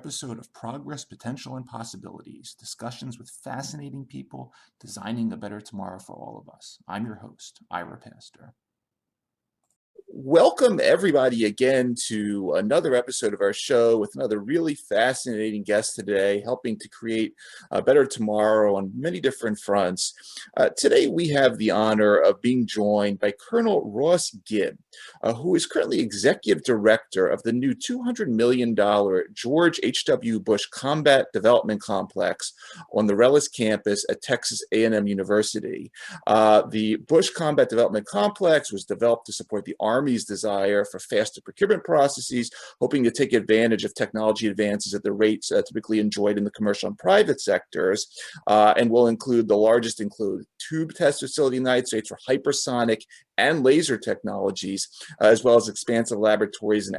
episode of Progress, Potential, and Possibilities, discussions with fascinating people designing a better tomorrow for all of us. I'm your host, Ira Pastor. Welcome everybody again to another episode of our show with another really fascinating guest today, helping to create a better tomorrow on many different fronts. Today we have the honor of being joined by Colonel Ross Guieb, who is currently Executive Director of the new $200 million George H.W. Bush Combat Development Complex on the Rellis campus at Texas A&M University. The Bush Combat Development Complex was developed to support the Army's desire for faster procurement processes, hoping to take advantage of technology advances at the rates typically enjoyed in the commercial and private sectors, and will include tube test facility in the United States for hypersonic and laser technologies, as well as expansive laboratories and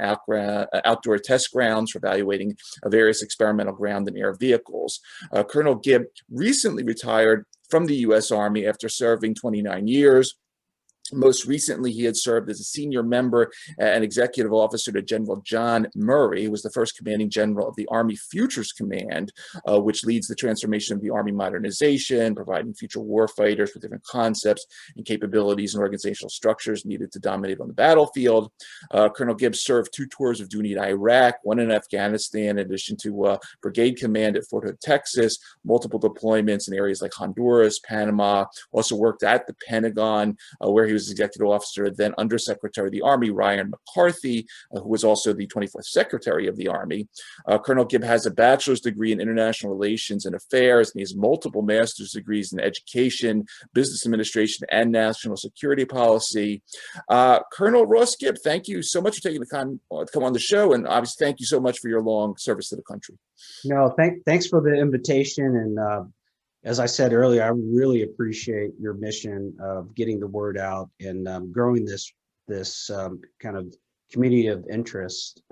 outdoor test grounds for evaluating various experimental ground and air vehicles. Colonel Guieb recently retired from the U.S. Army after serving 29 years. Most recently, he had served as a senior member and executive officer to General John Murray, who was the first commanding general of the Army Futures Command, which leads the transformation of the Army modernization, providing future warfighters with different concepts and capabilities and organizational structures needed to dominate on the battlefield. Colonel Guieb served 2 tours of duty in Iraq, 1 in Afghanistan, in addition to brigade command at Fort Hood, Texas, multiple deployments in areas like Honduras, Panama, also worked at the Pentagon, where he was executive officer, then Undersecretary of the Army, Ryan McCarthy, who was also the 24th Secretary of the Army. Colonel Guieb has a bachelor's degree in international relations and affairs, and he has multiple master's degrees in education, business administration, and national security policy. Colonel Ross Guieb, thank you so much for taking the time to come on the show, and obviously thank you so much for your long service to the country. No, thanks for the invitation, and as I said earlier, I really appreciate your mission of getting the word out and growing this kind of community of interest,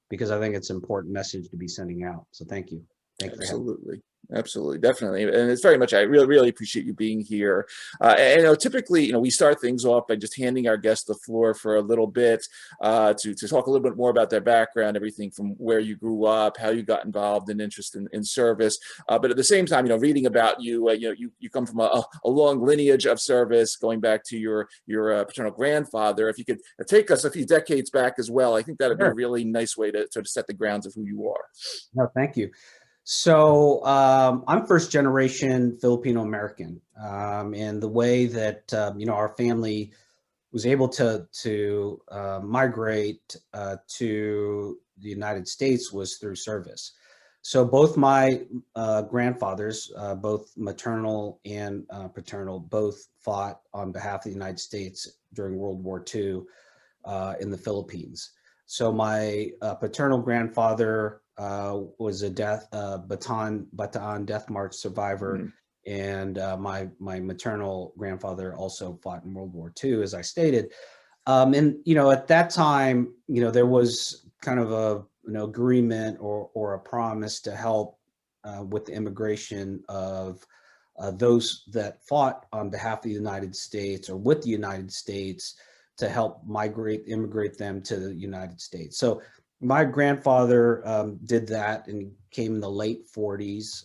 because I think it's an important message to be sending out. So thank you. Thank you. Absolutely. Absolutely, definitely, and it's very much. I really appreciate you being here. And typically, we start things off by just handing our guests the floor for a little bit to talk a little bit more about their background, everything from where you grew up, how you got involved in interest in service. But at the same time, reading about you, you come from a long lineage of service, going back to your paternal grandfather. If you could take us a few decades back as well, I think that'd be a really nice way to sort of set the grounds of who you are. No, thank you. So I'm first generation Filipino American, and the way that our family was able to migrate to the United States was through service. So both my grandfathers, both maternal and paternal, both fought on behalf of the United States during World War II in the Philippines. So my paternal grandfather was a Bataan Death March survivor, and my maternal grandfather also fought in World War II, as I stated. And at that time, there was kind of an agreement or a promise to help with the immigration of those that fought on behalf of the United States or with the United States, to help immigrate them to the United States. So my grandfather did that and came in the late 40s.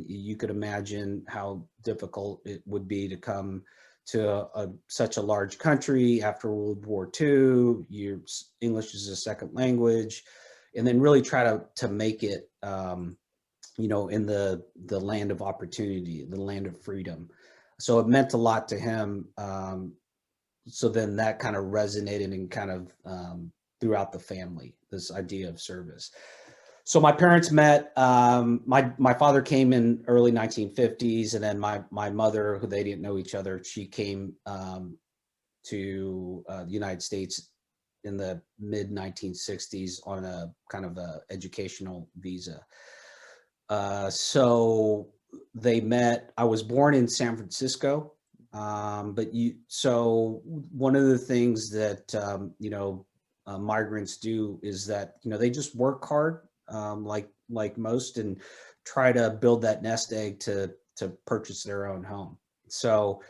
You could imagine how difficult it would be to come to such a large country after World War II. Your English is a second language, and then really try to make it, in the land of opportunity, the land of freedom. So it meant a lot to him. So then that kind of resonated and kind of throughout the family, this idea of service. So my parents met. My father came in early 1950s, and then my mother, who they didn't know each other, she came to the United States in the mid 1960s on a kind of a educational visa. So they met. I was born in San Francisco. So one of the things that, migrants do is that, they just work hard, like most, and try to build that nest egg to purchase their own home. So,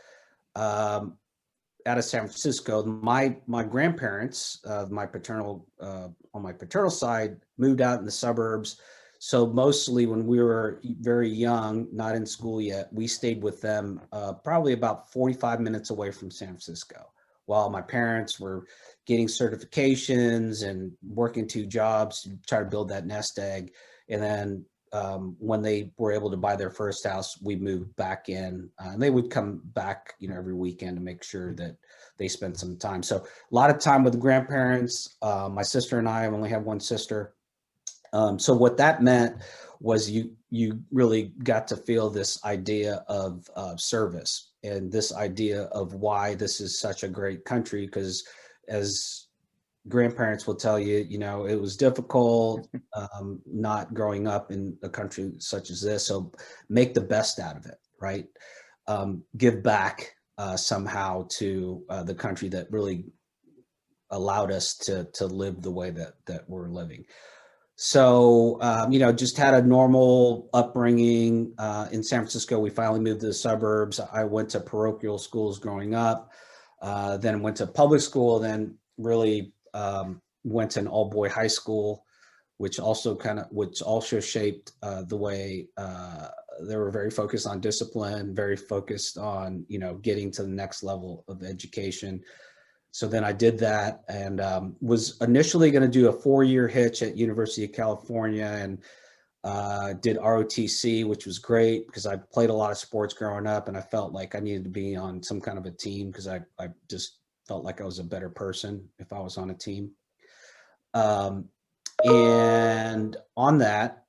out of San Francisco. My grandparents, my paternal on my paternal side, moved out in the suburbs. So mostly when we were very young, not in school yet, we stayed with them probably about 45 minutes away from San Francisco, while my parents were getting certifications and working 2 jobs to try to build that nest egg. And then when they were able to buy their first house, we moved back in, and they would come back, every weekend to make sure that they spent some time. So a lot of time with the grandparents. My sister and I only have one sister. So what that meant was you really got to feel this idea of service, and this idea of why this is such a great country, because as grandparents will tell you, it was difficult not growing up in a country such as this. So make the best out of it, right? Give back somehow to the country that really allowed us to live the way that we're living. So, just had a normal upbringing in San Francisco. We finally moved to the suburbs. I went to parochial schools growing up, then went to public school, then really went to an all-boy high school, which also shaped the way they were very focused on discipline, very focused on, getting to the next level of education. So then I did that, and was initially going to do a 4-year hitch at University of California, and did ROTC, which was great because I played a lot of sports growing up, and I felt like I needed to be on some kind of a team because I just felt like I was a better person if I was on a team. And on that,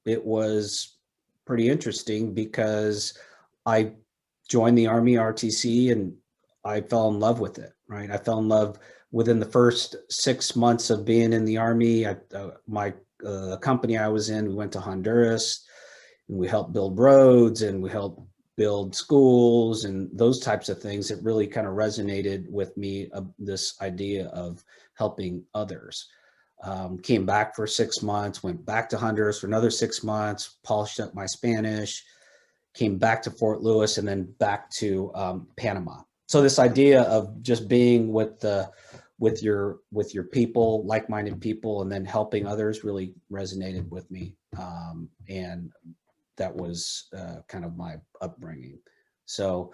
it was pretty interesting because I joined the Army RTC and I fell in love with it, right? I fell in love within the first 6 months of being in the Army. My company I was in, we went to Honduras and we helped build roads and we helped build schools and those types of things. It really kind of resonated with me, this idea of helping others. Came back for 6 months, went back to Honduras for another 6 months, polished up my Spanish, came back to Fort Lewis, and then back to Panama. So this idea of just being with your people, like-minded people, and then helping others really resonated with me, and that was kind of my upbringing. So,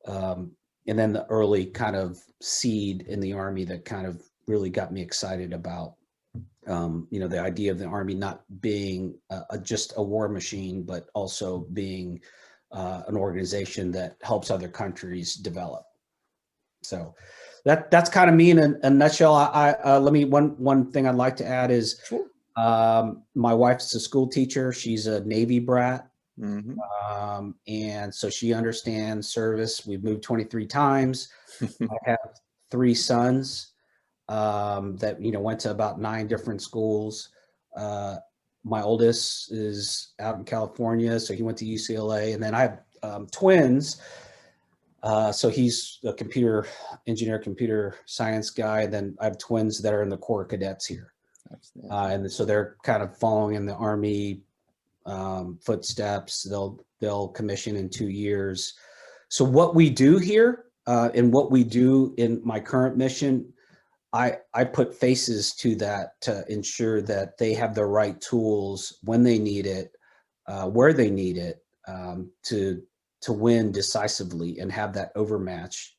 and then the early kind of seed in the Army that kind of really got me excited about, the idea of the Army not being just a war machine, but also being an organization that helps other countries develop. So that's kind of me in a nutshell. One thing I'd like to add is, Sure. My wife's a school teacher. She's a Navy brat. Mm-hmm. And so she understands service. We've moved 23 times. I have 3 sons that, went to about 9 different schools. My oldest is out in California, so he went to UCLA. And then I have twins. So he's a computer engineer, computer science guy. And then I have twins that are in the Corps Cadets here. And so they're kind of following in the Army footsteps. They'll commission in 2 years. So what we do here and what we do in my current mission, I put faces to that to ensure that they have the right tools when they need it, where they need it, to win decisively and have that overmatch.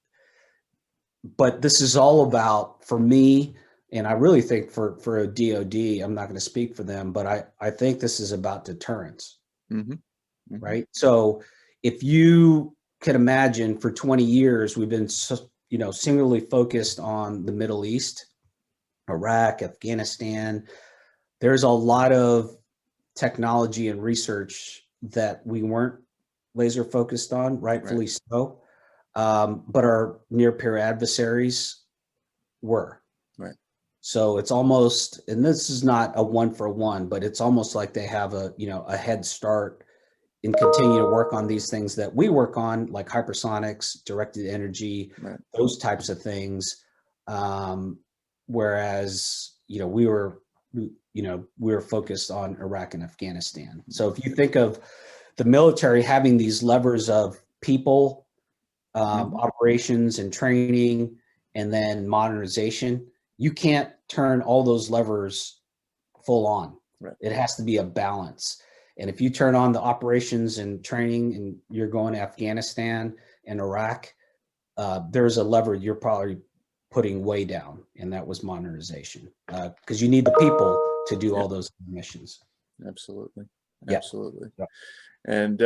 But this is all about, for me, and I really think for a DOD, I'm not going to speak for them, but I think this is about deterrence, Mm-hmm. Mm-hmm. right? So if you can imagine, for 20 years, we've been singularly focused on the Middle East, Iraq, Afghanistan. There's a lot of technology and research that we weren't laser focused on, rightfully so. But our near peer adversaries were. Right. So it's almost, and this is not a 1-for-1, but it's almost like they have a head start and continue to work on these things that we work on, like hypersonics, directed energy, those types of things. Whereas, we were focused on Iraq and Afghanistan. So if you think of the military having these levers of people, operations and training, and then modernization. You can't turn all those levers full on. Right. It has to be a balance. And if you turn on the operations and training and you're going to Afghanistan and Iraq, there's a lever you're probably putting way down, and that was modernization, because you need the people to do all those missions. Absolutely. Yeah. Absolutely. Yeah. And,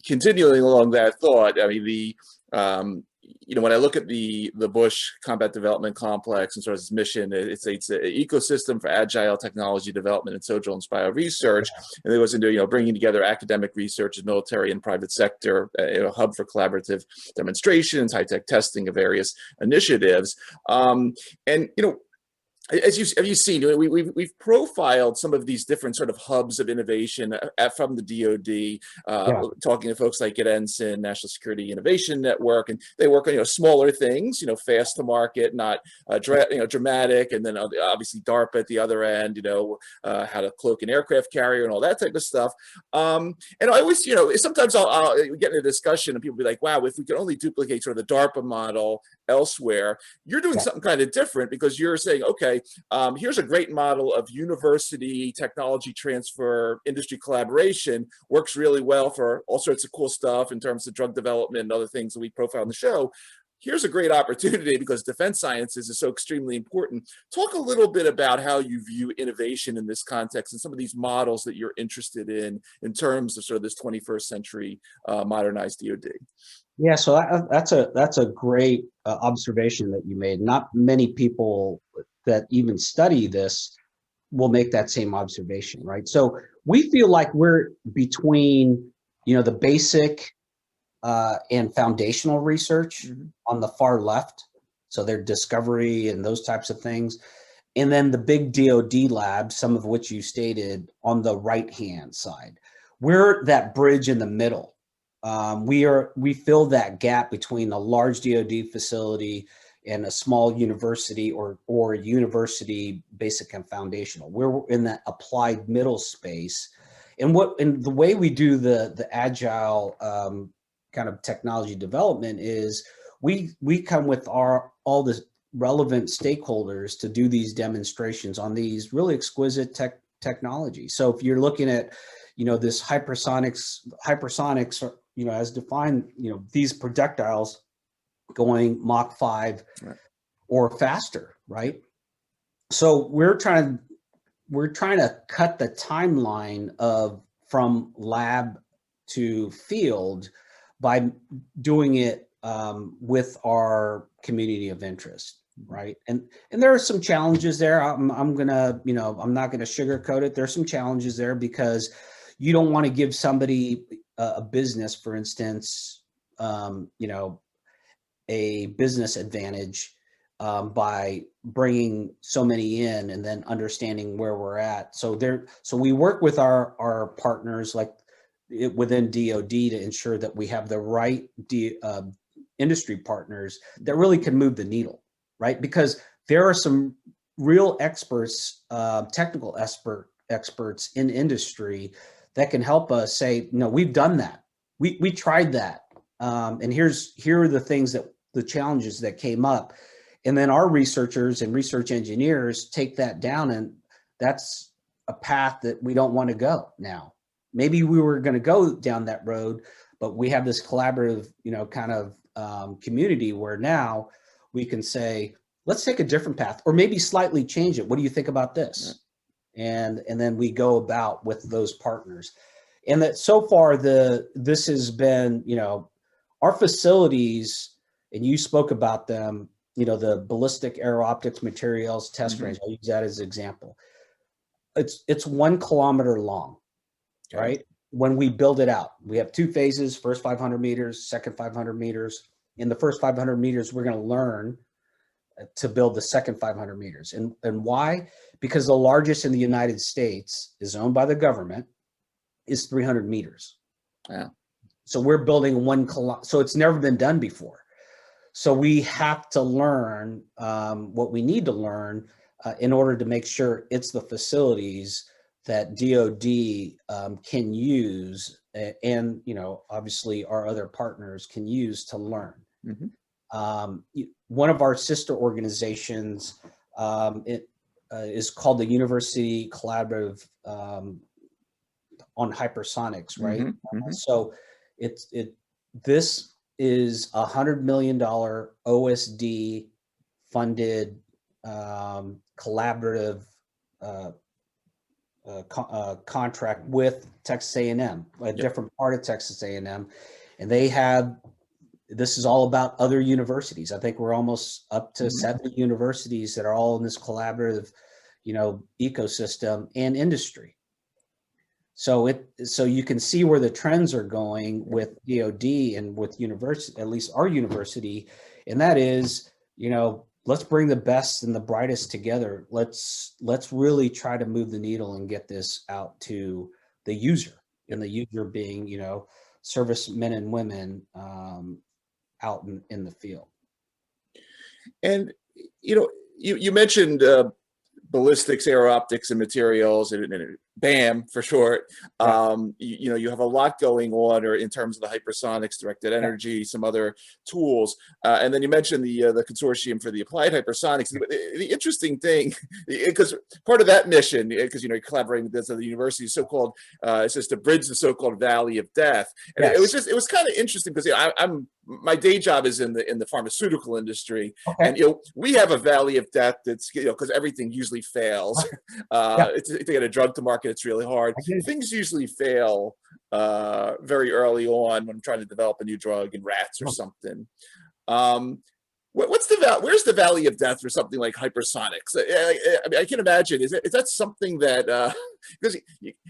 continuing along that thought, I mean, when I look at the Bush Combat Development Complex and sort of its mission, it's an ecosystem for agile technology development and social inspired research, and it goes into bringing together academic researchers, military and private sector, a hub for collaborative demonstrations, high tech testing of various initiatives, and as you've seen, we've profiled some of these different sort of hubs of innovation from the DoD, talking to folks like Ensign, National Security Innovation Network, and they work on smaller things, fast to market, not dramatic, and then obviously DARPA at the other end, how to cloak an aircraft carrier and all that type of stuff. And I always, sometimes I'll get in a discussion and people be like, wow, if we could only duplicate sort of the DARPA model elsewhere, you're doing something kind of different, because you're saying, okay, here's a great model of university technology transfer, industry collaboration, works really well for all sorts of cool stuff in terms of drug development and other things that we profile in the show. Here's a great opportunity because defense sciences is so extremely important. Talk a little bit about how you view innovation in this context and some of these models that you're interested in terms of sort of this 21st century modernized DoD. Yeah, so that's a great observation that you made. Not many people that even study this will make that same observation, right? So we feel like we're between, the basic and foundational research on the far left, so their discovery and those types of things, and then the big DoD labs, some of which you stated, on the right-hand side. We're that bridge in the middle. We fill that gap between a large DoD facility and a small university or university basic and foundational. We're in that applied middle space. And the way we do the agile kind of technology development is we come with all the relevant stakeholders to do these demonstrations on these really exquisite technology. So if you're looking at this hypersonics, as defined, these projectiles going Mach 5 or faster, right? So we're trying to cut the timeline from lab to field by doing it with our community of interest, right? And there are some challenges there. I'm not gonna sugarcoat it. There's some challenges there because you don't want to give somebody a business, for instance, a business advantage by bringing so many in and then understanding where we're at. So we work with our partners like within DoD to ensure that we have the right industry partners that really can move the needle, right? Because there are some real experts, technical experts in industry that can help us say, no, we've done that. We tried that. And here are the things the challenges that came up. And then our researchers and research engineers take that down, and that's a path that we don't want to go now. Maybe we were going to go down that road, but we have this collaborative, kind of community where now we can say, let's take a different path or maybe slightly change it. What do you think about this? And then we go about with those partners. And that so far this has been, our facilities, and you spoke about them, the ballistic aero optics materials test range. I'll use that as an example. It's 1 kilometer long, right? When we build it out, we have 2 phases, first 500 meters, second 500 meters. In the first 500 meters, we're going to learn to build the second 500 meters. And why? Because the largest in the United States is owned by the government, is 300 meters. Yeah. So we're building 1 kilometer. So it's never been done before. So we have to learn what we need to learn in order to make sure it's the facilities that DoD can use and obviously our other partners can use to learn. One of our sister organizations, it is called the University Collaborative on Hypersonics, right? So this is $100 million OSD funded collaborative contract with Texas A&M, a different part of Texas A&M, and this is all about other universities. I think we're almost up to 70 universities that are all in this collaborative, ecosystem and industry. So you can see where the trends are going with DoD and with university, at least our university, and that is, let's bring the best and the brightest together. Let's really try to move the needle and get this out to the user, and the user being, servicemen and women out in the field. And you mentioned ballistics, aero optics, and materials, and BAM for short. You have a lot going on, or in terms of the hypersonics, directed energy, some other tools, and then you mentioned the consortium for the applied hypersonics. The interesting thing, because part of that mission, because you're collaborating with this other university, so-called it's just to bridge the so-called valley of death, and it was kind of interesting because my day job is in the pharmaceutical industry, and we have a valley of death that's because everything usually fails. To get a drug to market, it's really hard. Things usually fail very early on when I'm trying to develop a new drug in rats or something. Where's the valley of death for something like hypersonics? I can imagine. Is that something that because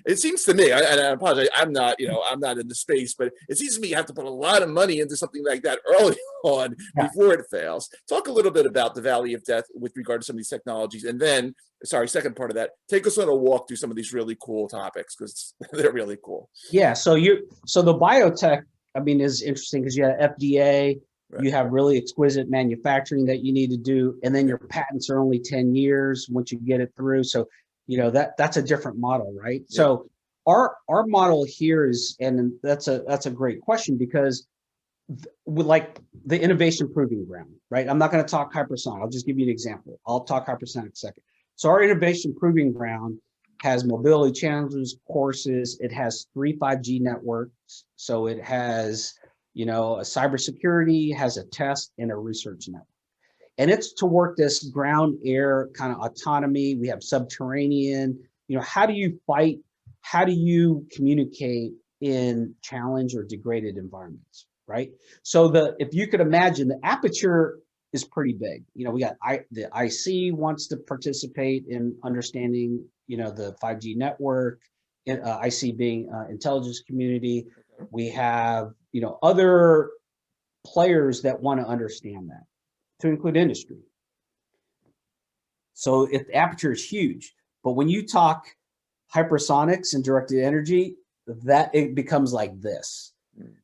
it seems to me, and I apologize, I'm not in the space, but it seems to me you have to put a lot of money into something like that early on before it fails. Talk a little bit about the valley of death with regard to some of these technologies, and then, second part of that, take us on a walk through some of these really cool topics, because they're really cool. Yeah. So the biotech, is interesting because you have FDA. Right. You have really exquisite manufacturing that you need to do, and then your patents are only 10 years once you get it through. So, that's a different model, right? Yeah. So our model here is, and that's a great question, because like the innovation proving ground, right? I'm not going to talk hypersonic. I'll just give you an example. I'll talk hypersonic in a second. So our innovation proving ground has mobility challenges, courses. It has 3 5G networks. So it has a cybersecurity, has a test, and a research network. And it's to work this ground air kind of autonomy. We have subterranean, how do you fight? How do you communicate in challenge or degraded environments, right? So if you could imagine, the aperture is pretty big. We got the IC wants to participate in understanding, the 5G network, IC being intelligence community. We have, other players that want to understand that, to include industry. So if the aperture is huge, but when you talk hypersonics and directed energy, that it becomes like this.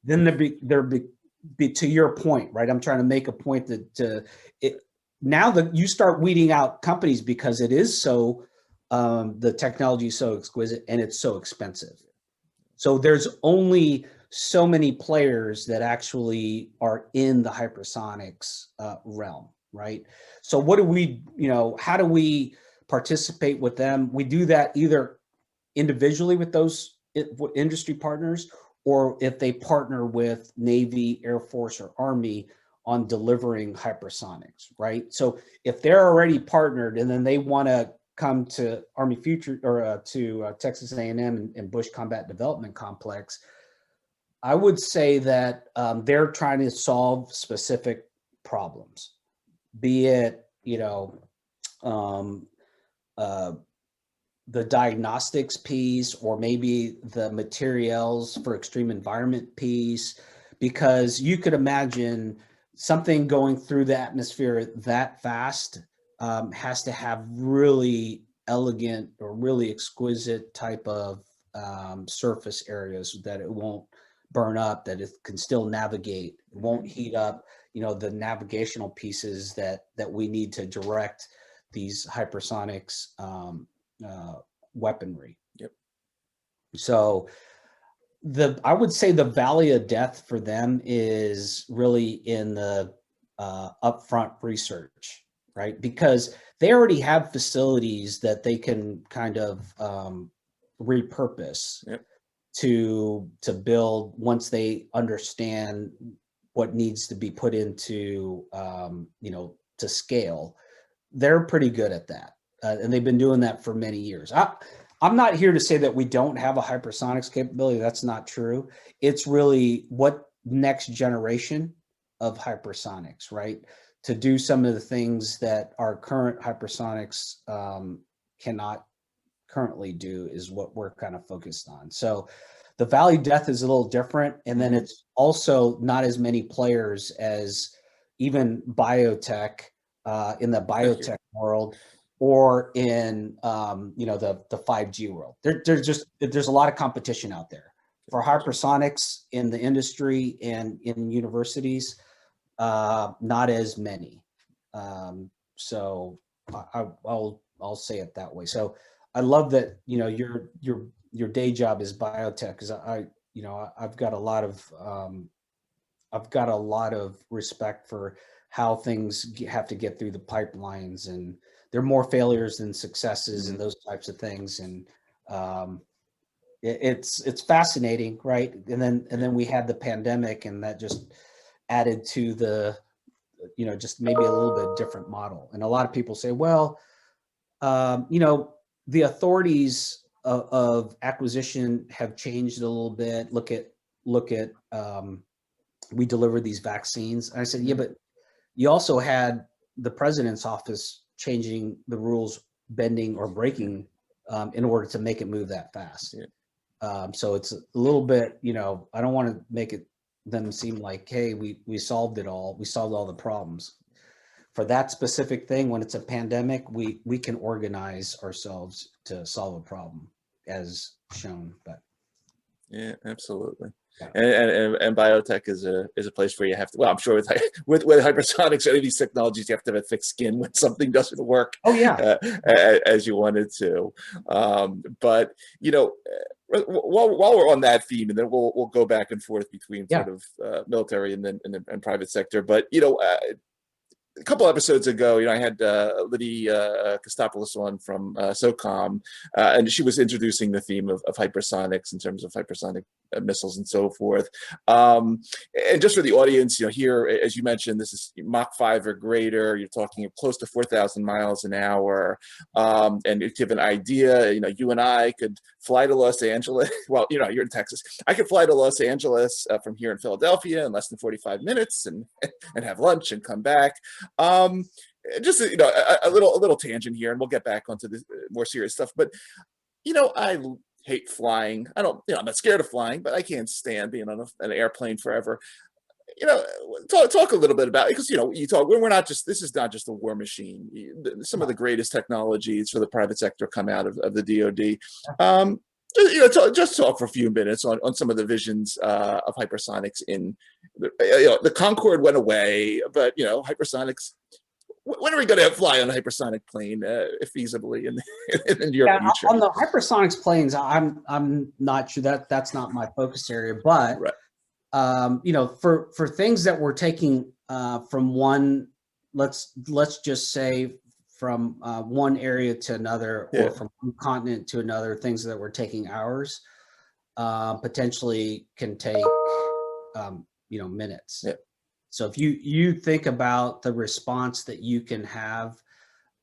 Then there be to your point, right? I'm trying to make a point now that you start weeding out companies because it is so, the technology is so exquisite and it's so expensive. So there's only so many players that actually are in the hypersonics realm, right? So what do we, how do we participate with them? We do that either individually with those industry partners, or if they partner with Navy, Air Force, or Army on delivering hypersonics, right? So if they're already partnered and then they want to come to Army Future or to Texas A&M and Bush Combat Development Complex, I would say that they're trying to solve specific problems, be it, the diagnostics piece, or maybe the materials for extreme environment piece, because you could imagine something going through the atmosphere that fast has to have really elegant or really exquisite type of surface areas that it won't burn up, that it can still navigate, it won't heat up, the navigational pieces that we need to direct these hypersonics weaponry. Yep. So I would say the valley of death for them is really in the upfront research, right? Because they already have facilities that they can kind of repurpose Yep. to build once they understand what needs to be put into to scale. They're pretty good at that, and they've been doing that for many years. I'm not here to say that we don't have a hypersonics capability. That's not true. It's really what next generation of hypersonics, right? To do some of the things that our current hypersonics cannot currently do is what we're kind of focused on. So the value death is a little different. And then it's also not as many players as even biotech in the biotech world or in the 5G world. There's a lot of competition out there for hypersonics in the industry and in universities. Not as many. So I'll say it that way. So I love that your day job is biotech, because I've got a lot of respect for how things have to get through the pipelines, and there are more failures than successes and those types of things. And it's fascinating, right? And then we had the pandemic, and that just added to the just maybe a little bit different model. And a lot of people say, well, the authorities of acquisition have changed a little bit. Look at we delivered these vaccines. And I said, yeah, but you also had the president's office changing the rules, bending or breaking in order to make it move that fast. So it's a little bit, I don't want to make it them seem like, hey, we solved it all. We solved all the problems. For that specific thing, when it's a pandemic, we can organize ourselves to solve a problem, as shown. But yeah, absolutely. yeah. And biotech is a place where you have to. Well, I'm sure with hypersonics or any of these technologies, you have to have a thick skin when something doesn't work. Oh yeah, as you wanted to. But while we're on that theme, and then we'll go back and forth between sort of military and private sector. But a couple episodes ago, I had Lydia Kostopoulos on from SOCOM, and she was introducing the theme of hypersonics in terms of hypersonic missiles and so forth. And just for the audience, here, as you mentioned, this is Mach 5 or greater. You're talking close to 4,000 miles an hour. And to give an idea, you and I could fly to Los Angeles. Well, you're in Texas. I could fly to Los Angeles from here in Philadelphia in less than 45 minutes and have lunch and come back. Just a little tangent here, and we'll get back onto the more serious stuff. But I hate flying. I don't, I'm not scared of flying, but I can't stand being on an airplane forever. Talk a little bit about it, because you talk. We're not just. This is not just a war machine. Some of the greatest technologies for the private sector come out of the DoD. Just talk for a few minutes on some of the visions of hypersonics. In the Concorde went away, but hypersonics. When are we going to fly on a hypersonic plane, feasibly in the near future? On the hypersonics planes, I'm not sure that's not my focus area, but for things that we're taking from one, let's just say from one area to another, or from one continent to another, things that we're taking hours potentially can take minutes. So if you think about the response that you can have,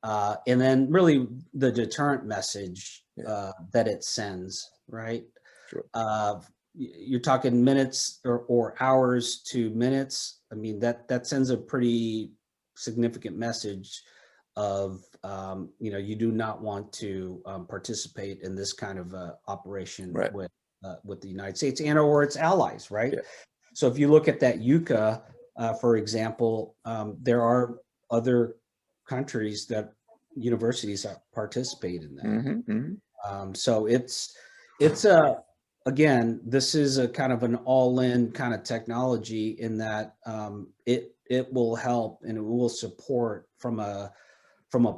and then really the deterrent message that it sends, right? Sure. You're talking minutes or hours to minutes. I mean, that sends a pretty significant message of, you do not want to participate in this kind of operation with the United States or its allies, right? So if you look at that UCA, for example, there are other countries universities that participate in that. So it's again, this is a kind of an all-in kind of technology, in that it will help and it will support from a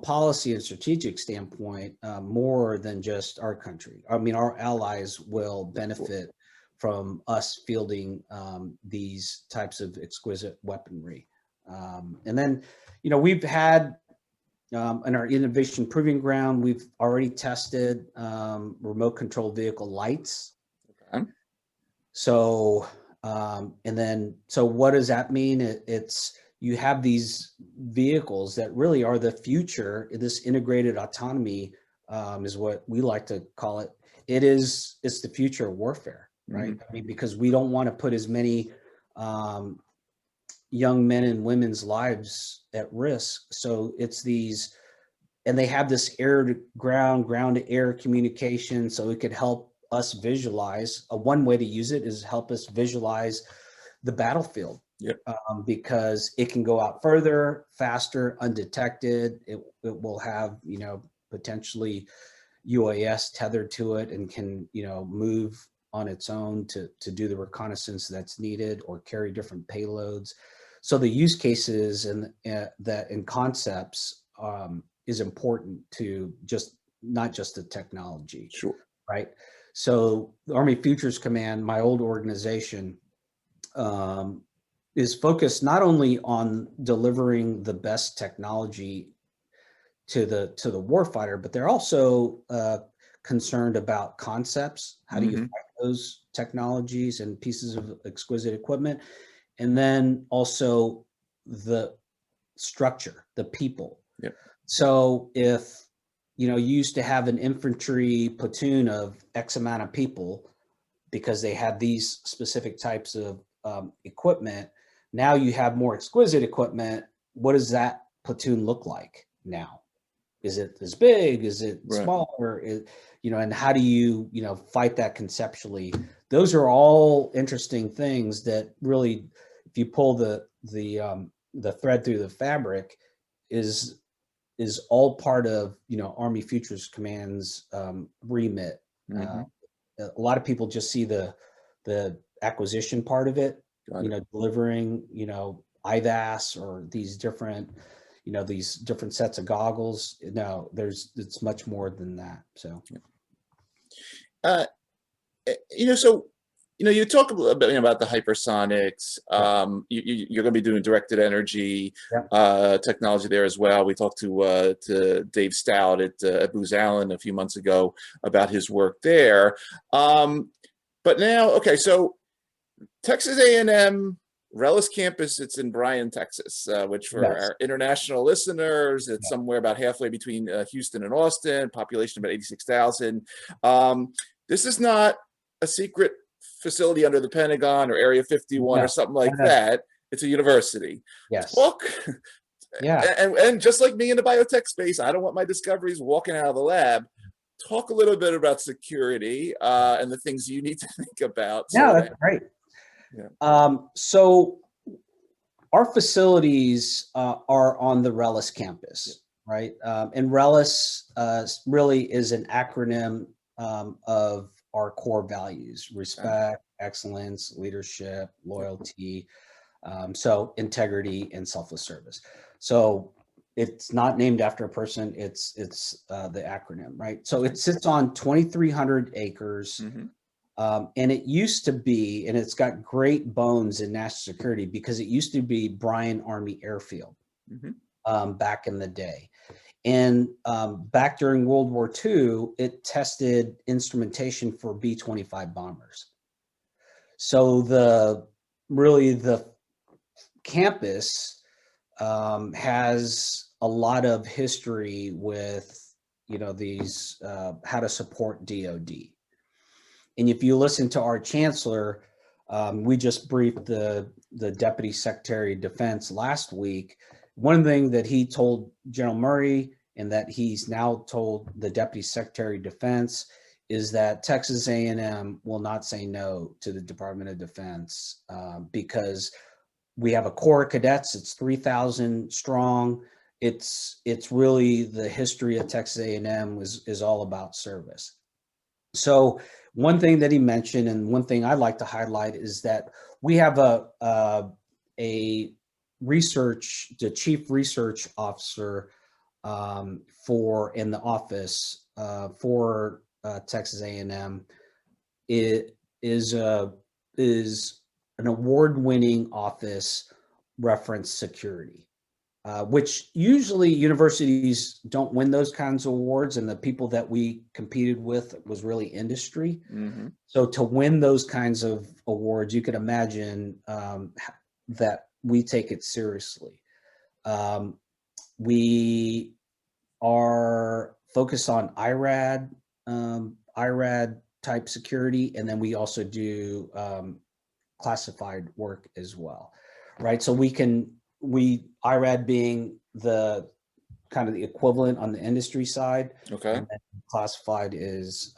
policy and strategic standpoint more than just our country. I mean, our allies will benefit from us fielding these types of exquisite weaponry. And then, we've had in our innovation proving ground, we've already tested remote control vehicle lights. Okay. So, so what does that mean? It's you have these vehicles that really are the future. This integrated autonomy is what we like to call it. It's the future of warfare, right? Mm-hmm. I mean, because we don't want to put as many young men and women's lives at risk. So it's these, and they have this air to ground, ground to air communication. So it could help us visualize. One way to use it is help us visualize the battlefield. Yep. Because it can go out further, faster, undetected. It will have, potentially UAS tethered to it and can, move on its own to do the reconnaissance that's needed or carry different payloads. So the use cases and that and concepts is important to not just the technology. Sure. Right. So the Army Futures Command, my old organization, is focused not only on delivering the best technology to the warfighter, but they're also concerned about concepts. How do you fight those technologies and pieces of exquisite equipment? And then also the structure, the people. Yep. So if, you used to have an infantry platoon of X amount of people because they had these specific types of equipment, now you have more exquisite equipment. What does that platoon look like now? Is it as big? Is it smaller? And how do you, fight that conceptually? Those are all interesting things that really, if you pull the thread through the fabric, is all part of, Army Futures Command's remit. Mm-hmm. A lot of people just see the acquisition part of it, delivering, IVAS or these different sets of goggles. No, it's much more than that. So, so, you talk a little bit about the hypersonics. You're going to be doing directed energy technology there as well. We talked to Dave Stout at Booz Allen a few months ago about his work there. But now, okay, so Texas A&M Rellis campus, it's in Bryan, Texas, which for our international listeners, it's somewhere about halfway between Houston and Austin, population about 86,000. This is not a secret facility under the Pentagon or Area 51 or something like that. It's a university. Yes. Talk. And just like me in the biotech space, I don't want my discoveries walking out of the lab. Talk a little bit about security and the things you need to think about. Yeah, that's great. Yeah. So our facilities are on the Rellis campus, right? And Rellis really is an acronym of our core values: respect, excellence, leadership, loyalty, so integrity and selfless service. So it's not named after a person, it's the acronym, right? So it sits on 2,300 acres. And it used to be, and it's got great bones in national security because it used to be Bryan Army Airfield back in the day. And back during World War II, it tested instrumentation for B-25 bombers. So the campus has a lot of history with, these, how to support DoD. And if you listen to our chancellor, we just briefed the Deputy Secretary of Defense last week. One thing that he told General Murray and that he's now told the Deputy Secretary of Defense is that Texas A&M will not say no to the Department of Defense because we have a corps of cadets. It's 3,000 strong. It's really the history of Texas A&M is all about service. So one thing that he mentioned, and one thing I'd like to highlight, is that we have the chief research officer in the office for Texas A&M. It is is an award-winning office reference security, which usually universities don't win those kinds of awards, and the people that we competed with was really industry. Mm-hmm. So to win those kinds of awards, you could imagine that we take it seriously. We are focused on IRAD type security, and then we also do classified work as well, right? So IRAD being the kind of the equivalent on the industry side, Okay. and then classified is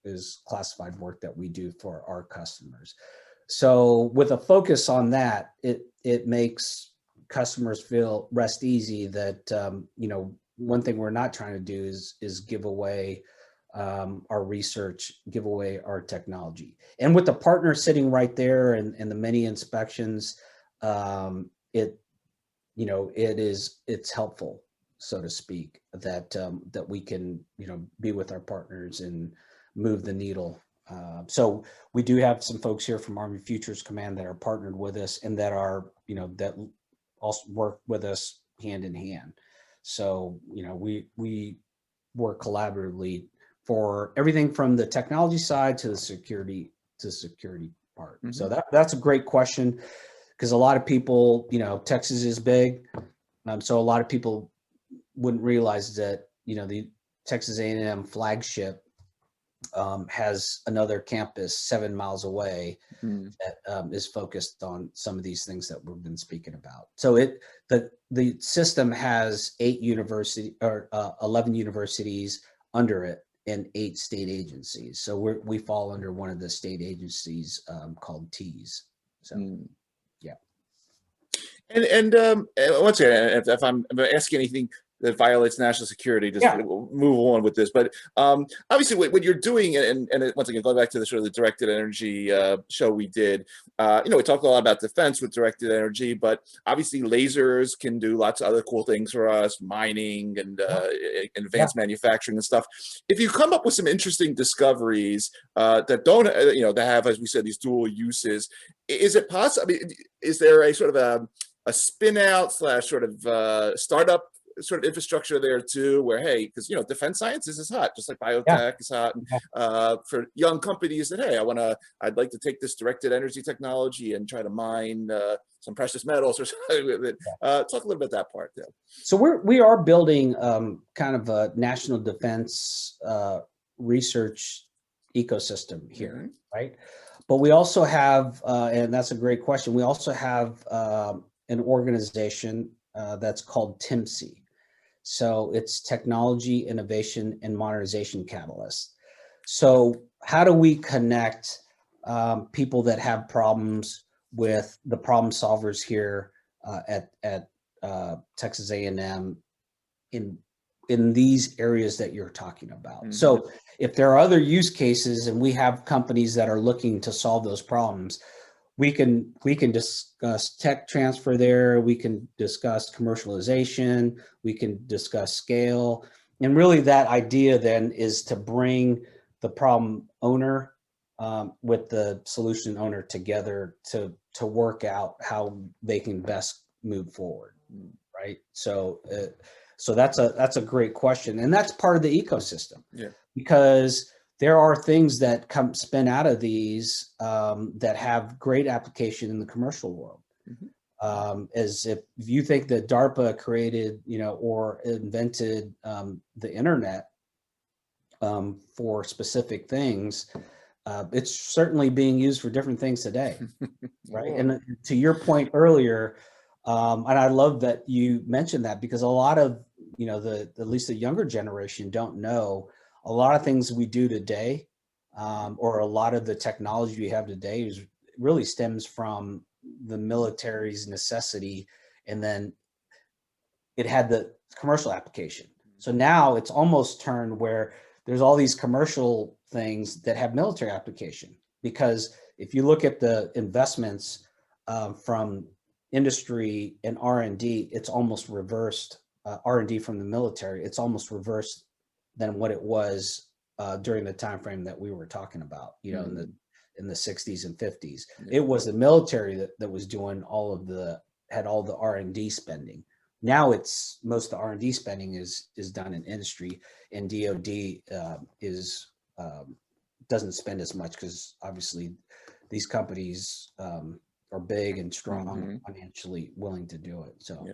is classified work that we do for our customers. So with a focus on that, it makes customers rest easy that one thing we're not trying to do is give away our research, give away our technology. And with the partner sitting right there and the many inspections, it's helpful, so to speak, that we can be with our partners and move the needle. So we do have some folks here from Army Futures Command that are partnered with us and that are that also work with us hand in hand. So we work collaboratively for everything from the technology side to the security part. Mm-hmm. So that's a great question, because a lot of people, Texas is big, so a lot of people wouldn't realize that the Texas A&M flagship has another campus 7 miles away that is focused on some of these things that we've been speaking about. So the system has 11 universities under it and 8 state agencies. So we fall under one of the state agencies called TEAS. So yeah. And once again, if I'm asking anything that violates national security, just move on with this. But obviously, what you're doing, and once again, going back to the sort of the directed energy show we did, we talked a lot about defense with directed energy, but obviously lasers can do lots of other cool things for us, mining and advanced manufacturing and stuff. If you come up with some interesting discoveries that don't, that have, as we said, these dual uses, is it possible? I mean, is there a sort of a spin out / sort of startup sort of infrastructure there too, where, hey, because defense sciences is hot, just like biotech is hot, for young companies that, hey, I'd like to take this directed energy technology and try to mine some precious metals or something with it. Talk a little bit about that part there. So we are building kind of a national defense research ecosystem here, right? But we also have, and that's a great question, we also have an organization that's called TIMC. So it's Technology, Innovation, and Modernization Catalyst. So how do we connect people that have problems with the problem solvers here at Texas A&M in these areas that you're talking about? So if there are other use cases and we have companies that are looking to solve those problems, we can discuss tech transfer there. We can discuss commercialization. We can discuss scale. And really that idea then is to bring the problem owner with the solution owner together to work out how they can best move forward, right? So that's a great question. And that's part of the ecosystem, because there are things that spin out of these that have great application in the commercial world. As if you think that DARPA created, or invented the internet for specific things, it's certainly being used for different things today, right? And to your point earlier, and I love that you mentioned that, because a lot of, at least the younger generation don't know a lot of things we do today, or a lot of the technology we have today really stems from the military's necessity, and then it had the commercial application. So now it's almost turned where there's all these commercial things that have military application, because if you look at the investments from industry and R&D, it's almost reversed. R&D from the military, it's almost reversed than what it was during the time frame that we were talking about, in in the 60s and 50s. Yeah. It was the military that was doing had all the R&D spending. Now it's most of the R&D spending is done in industry, and DoD doesn't spend as much because obviously these companies are big and strong and financially willing to do it. So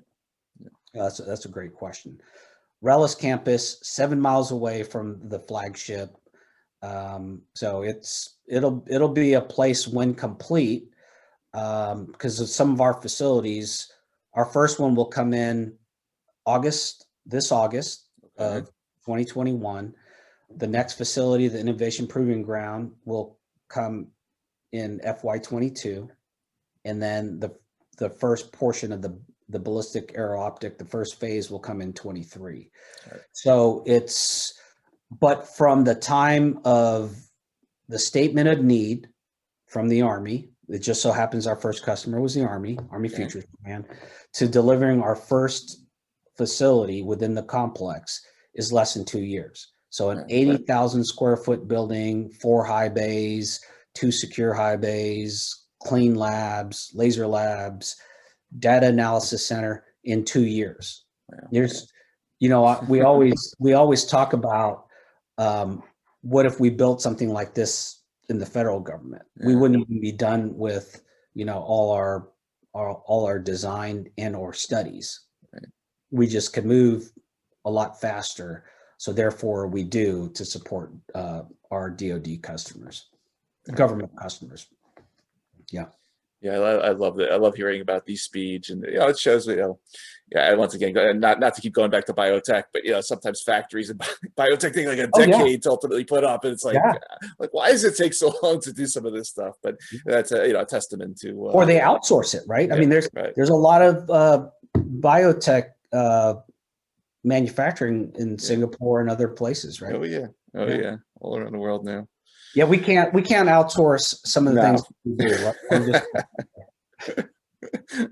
that's a great question. Rellis campus, 7 miles away from the flagship. So it'll be a place when complete, because of some of our facilities. Our first one will come in this August of 2021. The next facility, the Innovation Proving Ground, will come in FY22, and then the first portion of the ballistic aero optic, the first phase, will come in 23. Right. So but from the time of the statement of need from the Army, it just so happens our first customer was the Army Futures Command, to delivering our first facility within the complex is less than 2 years. So an 80,000 square foot building, 4 high bays, 2 secure high bays, clean labs, laser labs, data analysis center in 2 years. There's, we always talk about what if we built something like this in the federal government? We wouldn't even be done with all our design and or studies. We just could move a lot faster. So therefore we do to support our DoD customers, government customers. Yeah. Yeah, I love that. I love hearing about these speeds, and it shows and once again, not to keep going back to biotech, but sometimes factories and biotech take like a decade to ultimately put up, and it's like why does it take so long to do some of this stuff? But that's a testament to. Or they outsource it, right? I mean, there's a lot of biotech manufacturing in Singapore and other places, right? Oh yeah, all around the world now. Yeah, we can't outsource some of the things we do. Right?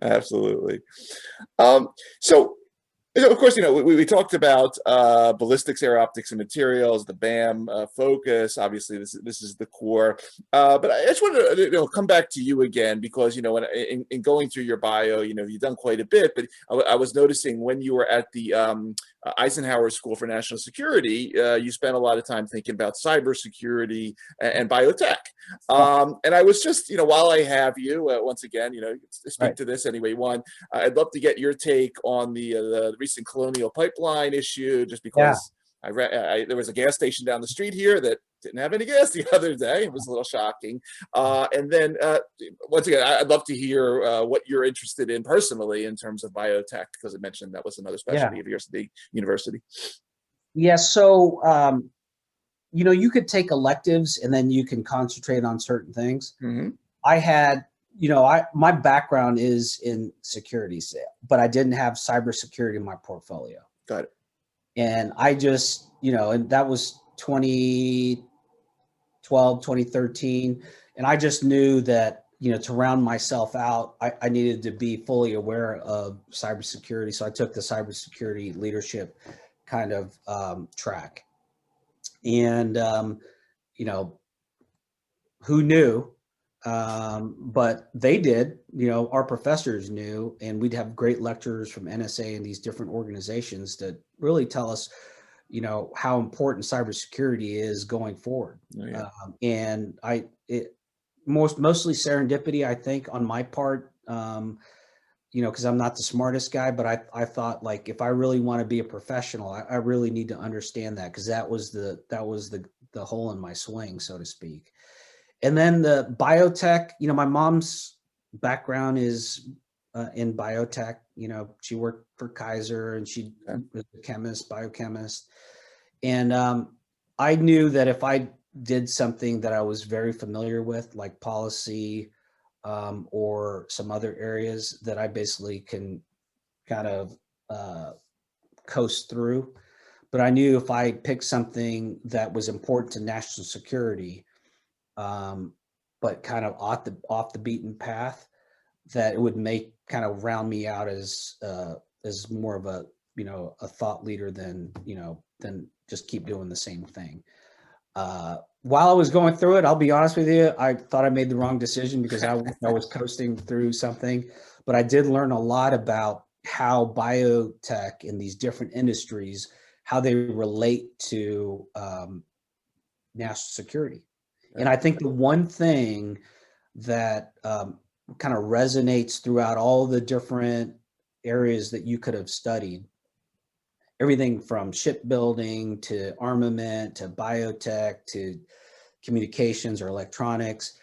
Absolutely. So of course, we talked about ballistics, air optics, and materials, the BAM focus. Obviously, this is the core. But I just want to come back to you again, because when in going through your bio, you've done quite a bit. But I was noticing when you were at the Eisenhower School for National Security, you spent a lot of time thinking about cybersecurity and biotech. And I was just, while I have you, once again, speak to this anyway. One, I'd love to get your take on the recent Colonial Pipeline issue, just because there was a gas station down the street here that didn't have any gas the other day. It was a little shocking. And then once again, I'd love to hear what you're interested in personally in terms of biotech, because I mentioned that was another specialty of yours at the university. Yeah. So, you could take electives and then you can concentrate on certain things. I had, my background is in security, but I didn't have cybersecurity in my portfolio. Got it. And I just, and that was 2012, 2013. And I just knew that, to round myself out, I needed to be fully aware of cybersecurity. So I took the cybersecurity leadership kind of track. And, who knew? But they did, our professors knew, and we'd have great lecturers from NSA and these different organizations that really tell us, how important cybersecurity is going forward. And mostly serendipity, I think, on my part, because I'm not the smartest guy, but I thought, like, if I really want to be a professional, I really need to understand that, because that was the hole in my swing, so to speak. And then the biotech, my mom's background is in biotech. She worked for Kaiser, and she was a biochemist. And I knew that if I did something that I was very familiar with, like policy or some other areas, that I basically can kind of coast through. But I knew if I picked something that was important to national security, but kind of off the beaten path, that it would kind of round me out as more of a thought leader than just keep doing the same thing. While I was going through it, I'll be honest with you, I thought I made the wrong decision because I was coasting through something, but I did learn a lot about how biotech in these different industries, how they relate to national security. And I think the one thing that kind of resonates throughout all the different areas that you could have studied, everything from shipbuilding to armament to biotech to communications or electronics.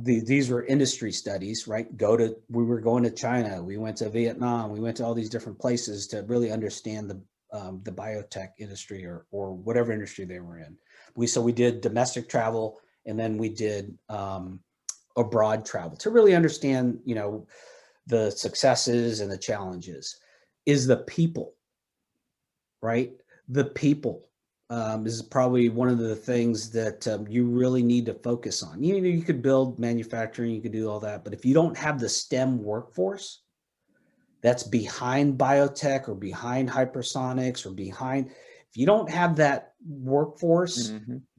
These were industry studies, right? We were going to China, we went to Vietnam, we went to all these different places to really understand the biotech industry or whatever industry they were in. So we did domestic travel, and then we did abroad travel to really understand, the successes and the challenges. Is the people, right? The people is probably one of the things that you really need to focus on. You could build manufacturing, you could do all that, but if you don't have the STEM workforce that's behind biotech or behind hypersonics or if you don't have that workforce,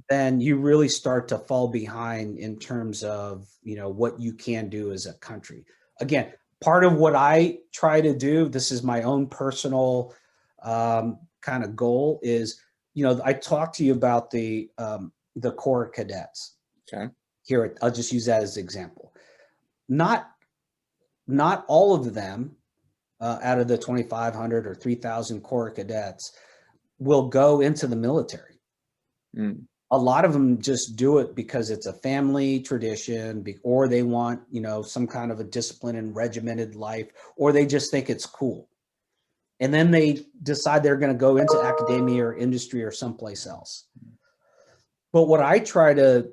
then you really start to fall behind in terms of, what you can do as a country. Again, part of what I try to do, this is my own personal kind of goal is, I talked to you about the Corps cadets. Okay. Here, I'll just use that as an example. Not all of them out of the 2,500 or 3,000 Corps cadets will go into the military. A lot of them just do it because it's a family tradition, or they want, some kind of a discipline and regimented life, or they just think it's cool. And then they decide they're going to go into academia or industry or someplace else. But what I try to,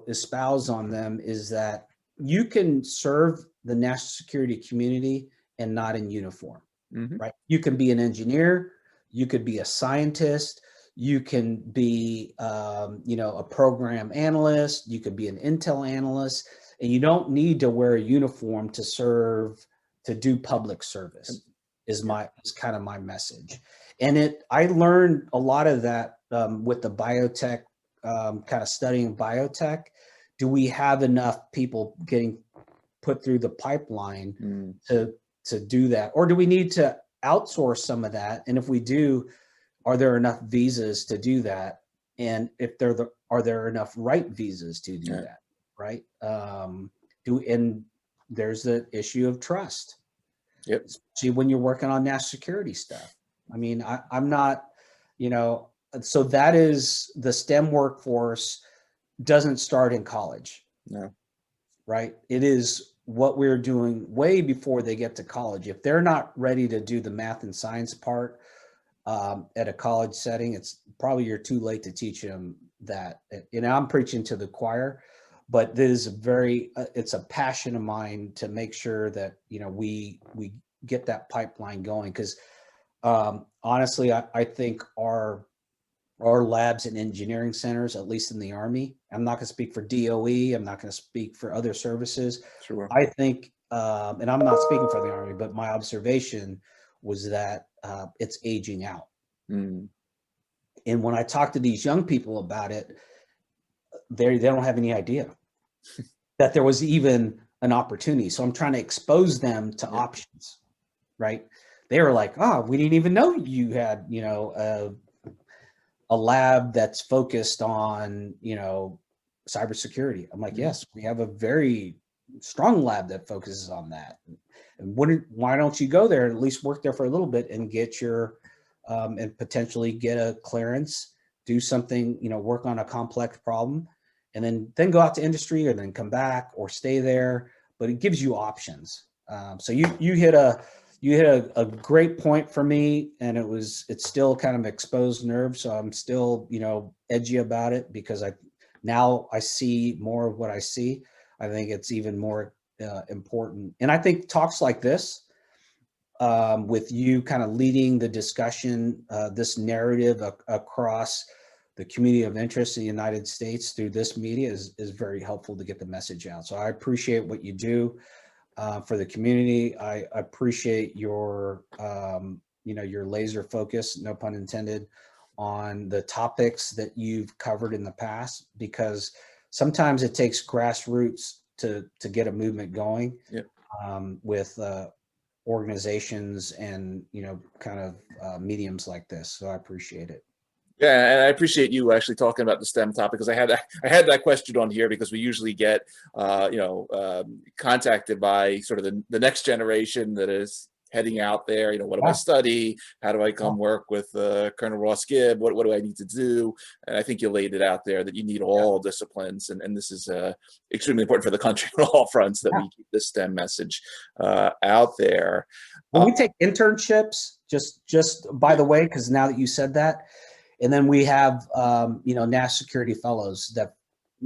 espouse on them is that you can serve the national security community and not in uniform, right? You can be an engineer, you could be a scientist, you can be, a program analyst, you could be an intel analyst, and you don't need to wear a uniform to serve, to do public service. Is kind of my message. And I learned a lot of that with the biotech, kind of studying biotech. Do we have enough people getting put through the pipeline to do that? Or do we need to outsource some of that? And if we do, are there enough visas to do that? And if are there enough right visas to do that, right? And there's the issue of trust. Yep. Especially when you're working on national security stuff. I mean, I'm not, so that is the STEM workforce doesn't start in college. No. Right? It is what we're doing way before they get to college. If they're not ready to do the math and science part at a college setting, it's probably you're too late to teach them that. I'm preaching to the choir, but this is it's a passion of mine to make sure that, we get that pipeline going. Because honestly, I think our labs and engineering centers, at least in the Army, I'm not going to speak for DOE, I'm not going to speak for other services. Sure. I think, and I'm not speaking for the Army, but my observation was that it's aging out. And when I talk to these young people about it, they don't have any idea that there was even an opportunity. So I'm trying to expose them to options, right? They were like, oh, we didn't even know you had, a lab that's focused on, cybersecurity. I'm like, yes, we have a very strong lab that focuses on that. And why don't you go there and at least work there for a little bit and get your, and potentially get a clearance, do something, work on a complex problem, and then go out to industry, or then come back or stay there. But it gives you options. So you hit a great point for me, and it's still kind of exposed nerve. So I'm still, edgy about it because now I see more of what I see. I think it's even more important. And I think talks like this, with you kind of leading the discussion, this narrative across the community of interest in the United States through this media is very helpful to get the message out. So I appreciate what you do for the community. I appreciate your, your laser focus, no pun intended, on the topics that you've covered in the past, because sometimes it takes grassroots to get a movement going Yep. with organizations and, kind of mediums like this. So I appreciate it. Yeah, and I appreciate you actually talking about the STEM topic, because I had that question on here because we usually get contacted by sort of the next generation that is heading out there. What do I Yeah. study? How do I Yeah. come work with Colonel Ross Gibb? What do I need to do? And I think you laid it out there that you need all disciplines, and this is extremely important for the country on all fronts, that we keep this STEM message out there. Well, we take internships, just by the way, because now that you said that. And then we have, national security fellows that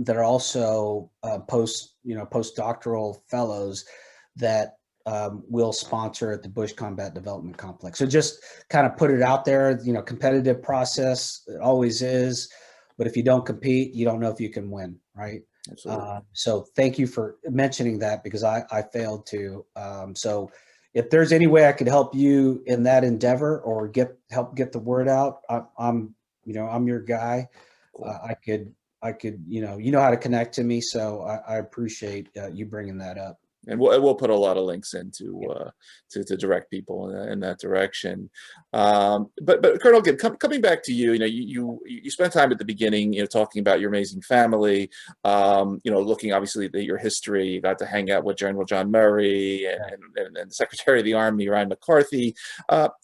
are also postdoctoral fellows that will sponsor at the Bush Combat Development Complex. So just kind of put it out there, competitive process, it always is. But if you don't compete, you don't know if you can win, right? Absolutely. So thank you for mentioning that, because I failed to. So if there's any way I could help you in that endeavor or help get the word out, I'm your guy. Cool. I could, you know how to connect to me. So I appreciate you bringing that up. And we'll put a lot of links into to direct people in that direction. But Colonel Gibb, coming back to you, you spent time at the beginning, talking about your amazing family, looking obviously at your history. You got to hang out with General John Murray and Secretary of the Army Ryan McCarthy.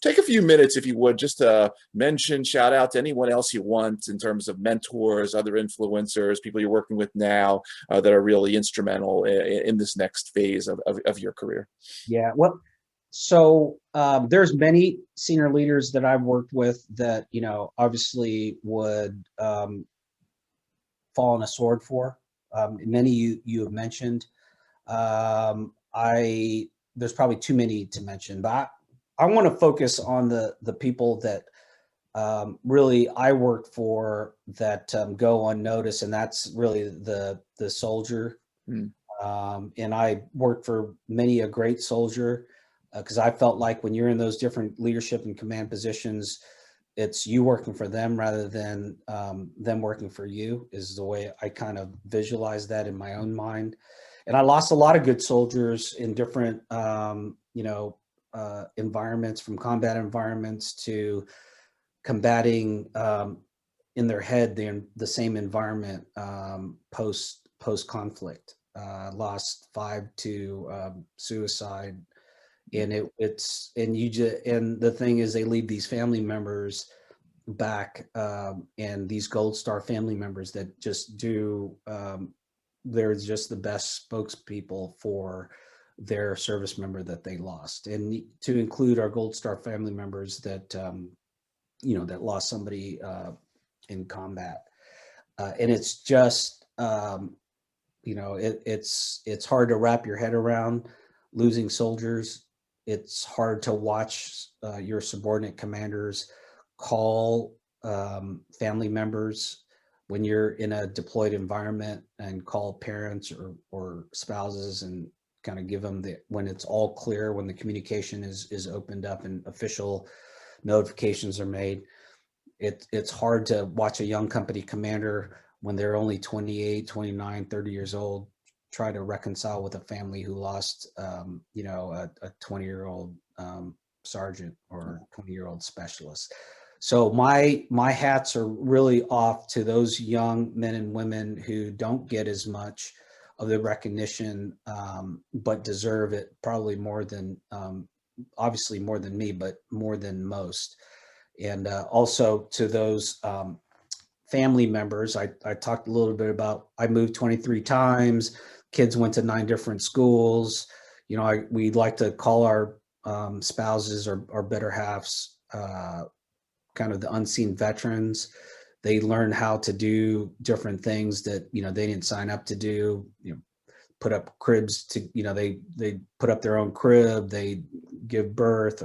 Take a few minutes, if you would, just to mention, shout out to anyone else you want in terms of mentors, other influencers, people you're working with now that are really instrumental in this next phase of your career. Yeah, well, so there's many senior leaders that I've worked with that, obviously would fall on a sword for. Many you have mentioned. There's probably too many to mention, but I want to focus on the people that really I work for that go unnoticed, and that's really the soldier. And I worked for many a great soldier, because I felt like when you're in those different leadership and command positions, it's you working for them rather than them working for you, is the way I kind of visualize that in my own mind. And I lost a lot of good soldiers in different, environments, from combat environments to combating in their head the same environment post conflict. Lost 5 to suicide, and and the thing is, they leave these family members back, and these Gold Star family members that just do they're just the best spokespeople for their service member that they lost, and to include our Gold Star family members that that lost somebody in combat, and it's just it's hard to wrap your head around losing soldiers. It's hard to watch your subordinate commanders call family members when you're in a deployed environment, and call parents or spouses and kind of give them when it's all clear, when the communication is opened up and official notifications are made. It's hard to watch a young company commander, when they're only 28, 29, 30 years old, try to reconcile with a family who lost, a 20-year-old sergeant or 20-year-old specialist. So my hats are really off to those young men and women who don't get as much of the recognition, but deserve it probably more than, obviously more than me, but more than most. And also to those family members, I talked a little bit about, I moved 23 times, kids went to 9 different schools. We like to call our spouses or better halves kind of the unseen veterans. They learn how to do different things that, they didn't sign up to do, put up cribs to, they put up their own crib, they give birth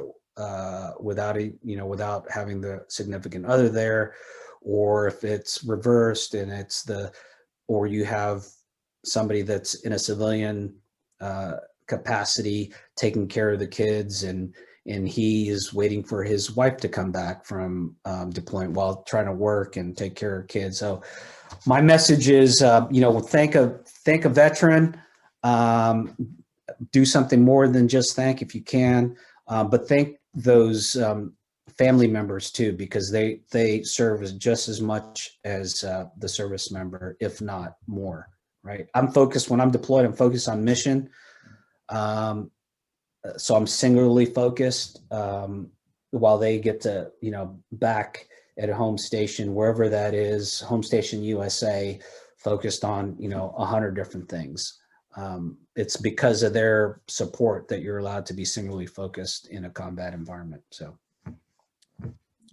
without having the significant other there. Or if it's reversed and or you have somebody that's in a civilian capacity taking care of the kids and and he is waiting for his wife to come back from deployment while trying to work and take care of kids. So my message is, thank a veteran, do something more than just thank if you can, but thank those family members too, because they serve as just as much as the service member, if not more, right? I'm focused when I'm deployed, I'm focused on mission. So I'm singularly focused while they get to, back at a home station, wherever that is, home station USA, focused on, 100 different things. It's because of their support that you're allowed to be singularly focused in a combat environment. So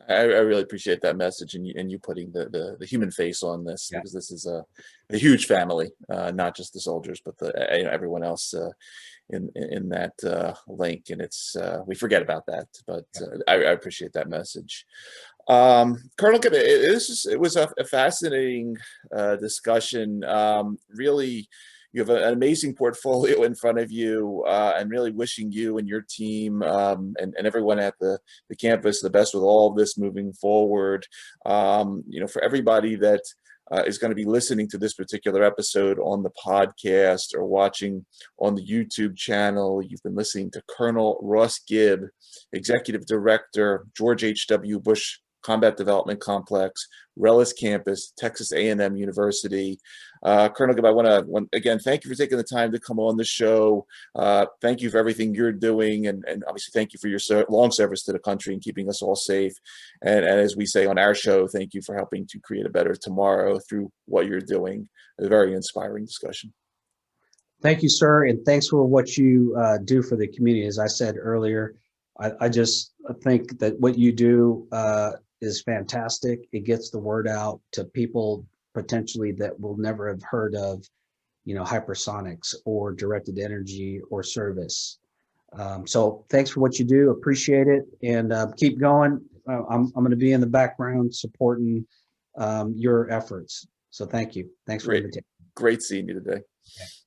I really appreciate that message, and you putting the human face on this, because this is a huge family, not just the soldiers, but everyone else in that link, and it's we forget about that, but I appreciate that message. Colonel Guieb, it was a fascinating discussion. Really, you have an amazing portfolio in front of you, and really wishing you and your team and everyone at the campus the best with all of this moving forward. For everybody that is going to be listening to this particular episode on the podcast or watching on the YouTube channel, you've been listening to Colonel Ross Guieb, Executive Director, George H.W. Bush Combat Development Complex, Rellis Campus, Texas A&M University. Colonel Guieb, I want to again thank you for taking the time to come on the show. Thank you for everything you're doing, and obviously thank you for your long service to the country and keeping us all safe. And as we say on our show, thank you for helping to create a better tomorrow through what you're doing. A very inspiring discussion. Thank you, sir, and thanks for what you do for the community. As I said earlier, I just think that what you do is fantastic. It gets the word out to people potentially that will never have heard of, hypersonics or directed energy or service. So thanks for what you do. Appreciate it, and keep going. I'm going to be in the background supporting your efforts. So thank you. Thanks for the invitation. Great seeing you today. Okay.